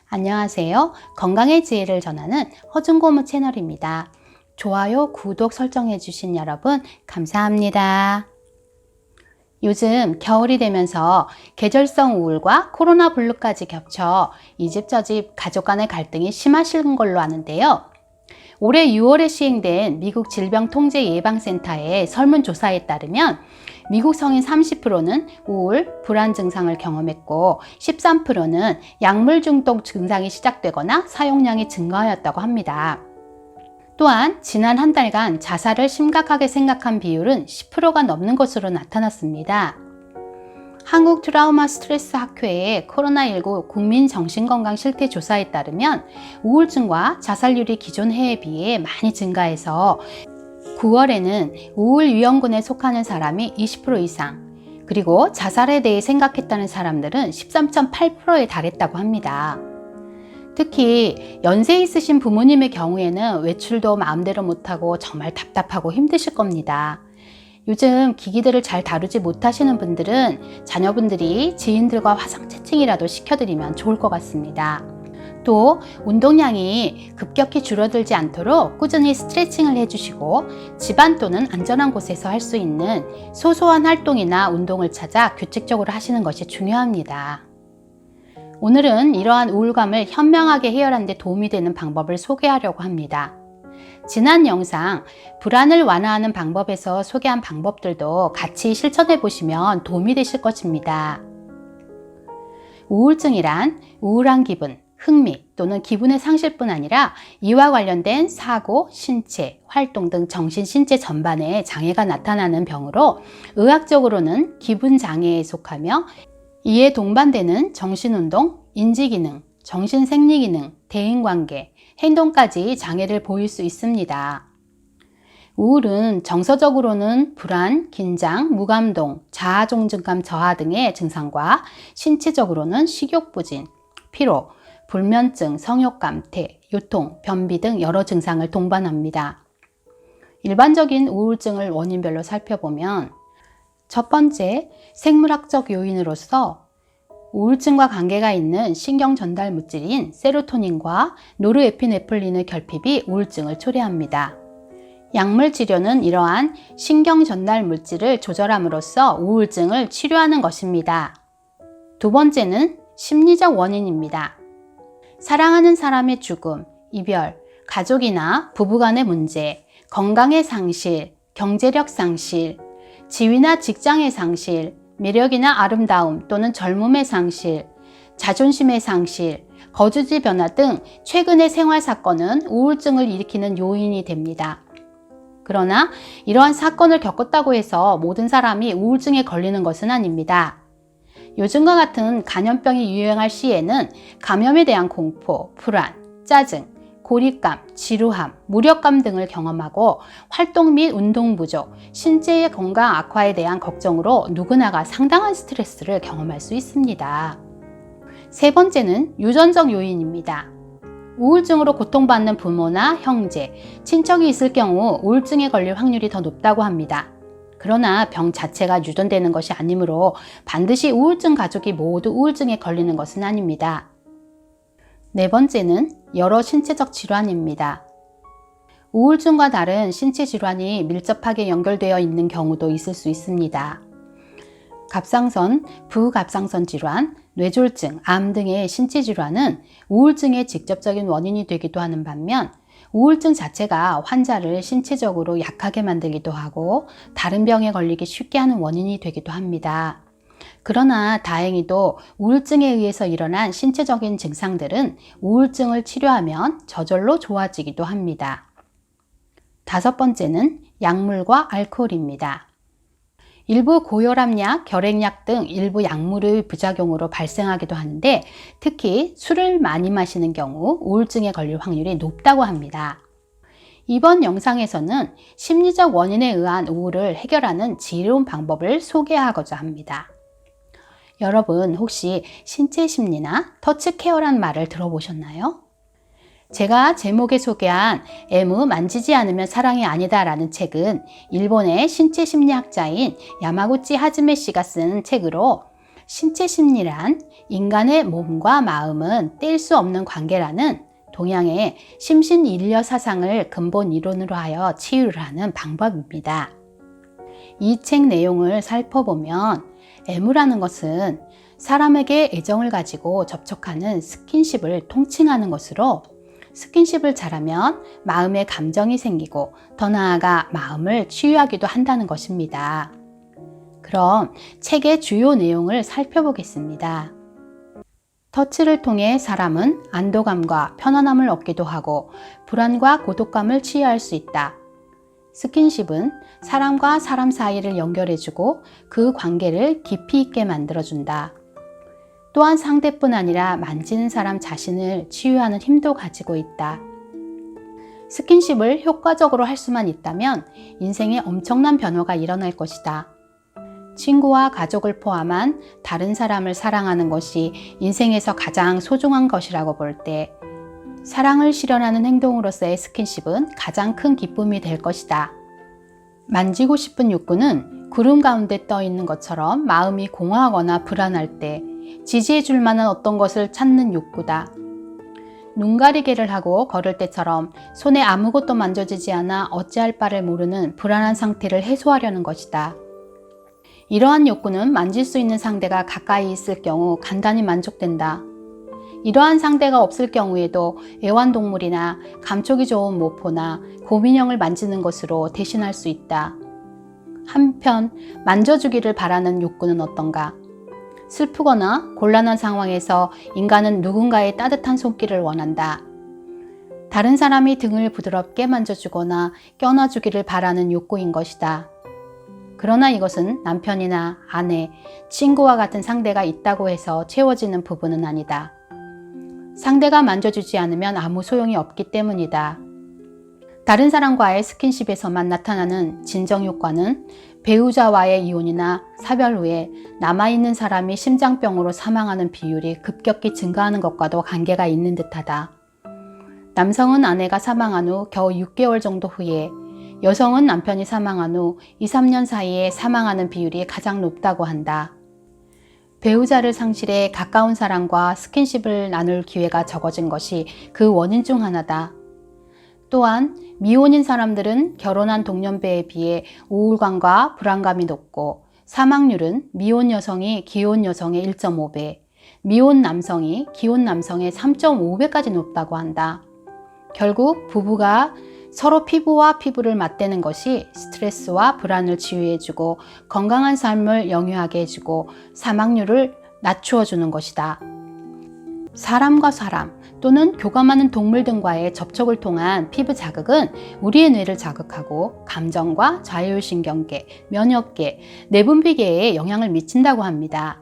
안녕하세요. 건강의 지혜를 전하는 허준고무 채널입니다. 좋아요, 구독 설정해주신 여러분 감사합니다. 요즘 겨울이 되면서 계절성 우울과 코로나 블루까지 겹쳐 이 집 저 집 가족 간의 갈등이 심하신 걸로 아는데요. 올해 6월에 시행된 미국 질병통제예방센터의 설문조사에 따르면 미국 성인 30%는 우울, 불안 증상을 경험했고 13%는 약물 중독 증상이 시작되거나 사용량이 증가하였다고 합니다. 또한 지난 한 달간 자살을 심각하게 생각한 비율은 10%가 넘는 것으로 나타났습니다. 한국 트라우마 스트레스 학회의 코로나19 국민정신건강실태조사에 따르면 우울증과 자살률이 기존 해에 비해 많이 증가해서 9월에는 우울 위험군에 속하는 사람이 20% 이상, 그리고 자살에 대해 생각했다는 사람들은 13.8%에 달했다고 합니다. 특히 연세 있으신 부모님의 경우에는 외출도 마음대로 못하고 정말 답답하고 힘드실 겁니다. 요즘 기기들을 잘 다루지 못하시는 분들은 자녀분들이 지인들과 화상 채팅이라도 시켜드리면 좋을 것 같습니다. 또 운동량이 급격히 줄어들지 않도록 꾸준히 스트레칭을 해주시고 집안 또는 안전한 곳에서 할 수 있는 소소한 활동이나 운동을 찾아 규칙적으로 하시는 것이 중요합니다. 오늘은 이러한 우울감을 현명하게 해결하는 데 도움이 되는 방법을 소개하려고 합니다. 지난 영상 불안을 완화하는 방법에서 소개한 방법들도 같이 실천해 보시면 도움이 되실 것입니다. 우울증이란 우울한 기분, 흥미 또는 기분의 상실뿐 아니라 이와 관련된 사고, 신체, 활동 등 정신, 신체 전반에 장애가 나타나는 병으로 의학적으로는 기분 장애에 속하며 이에 동반되는 정신운동, 인지기능, 정신생리기능, 대인관계, 행동까지 장애를 보일 수 있습니다. 우울은 정서적으로는 불안, 긴장, 무감동, 자아종증감 저하 등의 증상과 신체적으로는 식욕부진, 피로, 불면증, 성욕감퇴, 요통, 변비 등 여러 증상을 동반합니다. 일반적인 우울증을 원인별로 살펴보면 첫 번째, 생물학적 요인으로서 우울증과 관계가 있는 신경 전달 물질인 세로토닌과 노르에피네프린의 결핍이 우울증을 초래합니다. 약물 치료는 이러한 신경 전달 물질을 조절함으로써 우울증을 치료하는 것입니다. 두 번째는 심리적 원인입니다. 사랑하는 사람의 죽음, 이별, 가족이나 부부간의 문제, 건강의 상실, 경제력 상실, 지위나 직장의 상실, 매력이나 아름다움 또는 젊음의 상실, 자존심의 상실, 거주지 변화 등 최근의 생활 사건은 우울증을 일으키는 요인이 됩니다. 그러나 이러한 사건을 겪었다고 해서 모든 사람이 우울증에 걸리는 것은 아닙니다. 요즘과 같은 감염병이 유행할 시에는 감염에 대한 공포, 불안, 짜증, 고립감, 지루함, 무력감 등을 경험하고 활동 및 운동 부족, 신체의 건강 악화에 대한 걱정으로 누구나가 상당한 스트레스를 경험할 수 있습니다. 세 번째는 유전적 요인입니다. 우울증으로 고통받는 부모나 형제, 친척이 있을 경우 우울증에 걸릴 확률이 더 높다고 합니다. 그러나 병 자체가 유전되는 것이 아니므로 반드시 우울증 가족이 모두 우울증에 걸리는 것은 아닙니다. 네 번째는 여러 신체적 질환입니다. 우울증과 다른 신체 질환이 밀접하게 연결되어 있는 경우도 있을 수 있습니다. 갑상선, 부갑상선 질환, 뇌졸중, 암 등의 신체 질환은 우울증의 직접적인 원인이 되기도 하는 반면 우울증 자체가 환자를 신체적으로 약하게 만들기도 하고 다른 병에 걸리기 쉽게 하는 원인이 되기도 합니다. 그러나 다행히도 우울증에 의해서 일어난 신체적인 증상들은 우울증을 치료하면 저절로 좋아지기도 합니다. 다섯 번째는 약물과 알코올입니다. 일부 고혈압약, 결핵약 등 일부 약물의 부작용으로 발생하기도 하는데 특히 술을 많이 마시는 경우 우울증에 걸릴 확률이 높다고 합니다. 이번 영상에서는 심리적 원인에 의한 우울을 해결하는 지혜로운 방법을 소개하고자 합니다. 여러분 혹시 신체 심리나 터치 케어란 말을 들어보셨나요? 제가 제목에 소개한 M 만지지 않으면 사랑이 아니다 라는 책은 일본의 신체 심리학자인 야마구치 하즈메 씨가 쓴 책으로 신체 심리란 인간의 몸과 마음은 뗄 수 없는 관계라는 동양의 심신인려 사상을 근본 이론으로 하여 치유를 하는 방법입니다. 이 책 내용을 살펴보면 애무라는 것은 사람에게 애정을 가지고 접촉하는 스킨십을 통칭하는 것으로 스킨십을 잘하면 마음에 감정이 생기고 더 나아가 마음을 치유하기도 한다는 것입니다. 그럼 책의 주요 내용을 살펴보겠습니다. 터치를 통해 사람은 안도감과 편안함을 얻기도 하고 불안과 고독감을 치유할 수 있다. 스킨십은 사람과 사람 사이를 연결해주고 그 관계를 깊이 있게 만들어준다. 또한 상대뿐 아니라 만지는 사람 자신을 치유하는 힘도 가지고 있다. 스킨십을 효과적으로 할 수만 있다면 인생에 엄청난 변화가 일어날 것이다. 친구와 가족을 포함한 다른 사람을 사랑하는 것이 인생에서 가장 소중한 것이라고 볼 때 사랑을 실현하는 행동으로서의 스킨십은 가장 큰 기쁨이 될 것이다. 만지고 싶은 욕구는 구름 가운데 떠 있는 것처럼 마음이 공허하거나 불안할 때 지지해 줄 만한 어떤 것을 찾는 욕구다. 눈 가리개를 하고 걸을 때처럼 손에 아무것도 만져지지 않아 어찌할 바를 모르는 불안한 상태를 해소하려는 것이다. 이러한 욕구는 만질 수 있는 상대가 가까이 있을 경우 간단히 만족된다. 이러한 상대가 없을 경우에도 애완동물이나 감촉이 좋은 모포나 곰인형을 만지는 것으로 대신할 수 있다. 한편 만져주기를 바라는 욕구는 어떤가? 슬프거나 곤란한 상황에서 인간은 누군가의 따뜻한 손길을 원한다. 다른 사람이 등을 부드럽게 만져주거나 껴놔주기를 바라는 욕구인 것이다. 그러나 이것은 남편이나 아내, 친구와 같은 상대가 있다고 해서 채워지는 부분은 아니다. 상대가 만져주지 않으면 아무 소용이 없기 때문이다. 다른 사람과의 스킨십에서만 나타나는 진정 효과는 배우자와의 이혼이나 사별 후에 남아있는 사람이 심장병으로 사망하는 비율이 급격히 증가하는 것과도 관계가 있는 듯하다. 남성은 아내가 사망한 후 겨우 6개월 정도 후에, 여성은 남편이 사망한 후 2, 3년 사이에 사망하는 비율이 가장 높다고 한다. 배우자를 상실해 가까운 사람과 스킨십을 나눌 기회가 적어진 것이 그 원인 중 하나다. 또한 미혼인 사람들은 결혼한 동년배에 비해 우울감과 불안감이 높고 사망률은 미혼 여성이 기혼 여성의 1.5배, 미혼 남성이 기혼 남성의 3.5배까지 높다고 한다. 결국 부부가 서로 피부와 피부를 맞대는 것이 스트레스와 불안을 치유해주고 건강한 삶을 영위하게 해주고 사망률을 낮추어 주는 것이다. 사람과 사람 또는 교감하는 동물 등과의 접촉을 통한 피부 자극은 우리의 뇌를 자극하고 감정과 자율신경계, 면역계, 내분비계에 영향을 미친다고 합니다.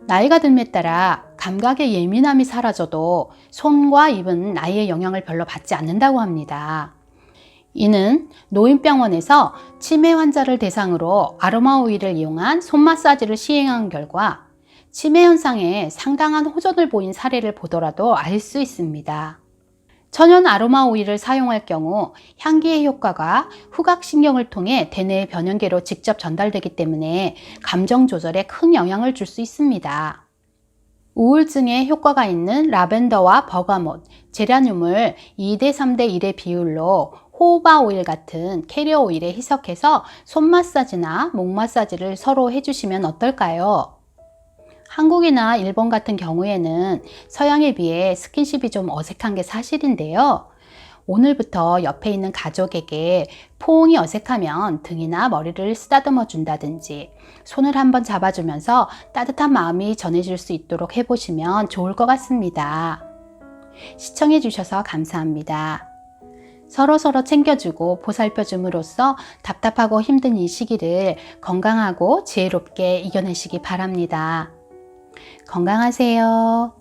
나이가 듦에 따라 감각의 예민함이 사라져도 손과 입은 나이의 영향을 별로 받지 않는다고 합니다. 이는 노인병원에서 치매 환자를 대상으로 아로마 오일을 이용한 손 마사지를 시행한 결과 치매 현상에 상당한 호전을 보인 사례를 보더라도 알 수 있습니다. 천연 아로마 오일을 사용할 경우 향기의 효과가 후각신경을 통해 대뇌의 변연계로 직접 전달되기 때문에 감정 조절에 큰 영향을 줄 수 있습니다. 우울증에 효과가 있는 라벤더와 버가못, 제라늄을 2대 3대 1의 비율로 호호바 오일 같은 캐리어 오일에 희석해서 손 마사지나 목 마사지를 서로 해주시면 어떨까요? 한국이나 일본 같은 경우에는 서양에 비해 스킨십이 좀 어색한 게 사실인데요. 오늘부터 옆에 있는 가족에게 포옹이 어색하면 등이나 머리를 쓰다듬어 준다든지 손을 한번 잡아주면서 따뜻한 마음이 전해질 수 있도록 해보시면 좋을 것 같습니다. 시청해 주셔서 감사합니다. 서로서로 챙겨주고 보살펴줌으로써 답답하고 힘든 이 시기를 건강하고 지혜롭게 이겨내시기 바랍니다. 건강하세요.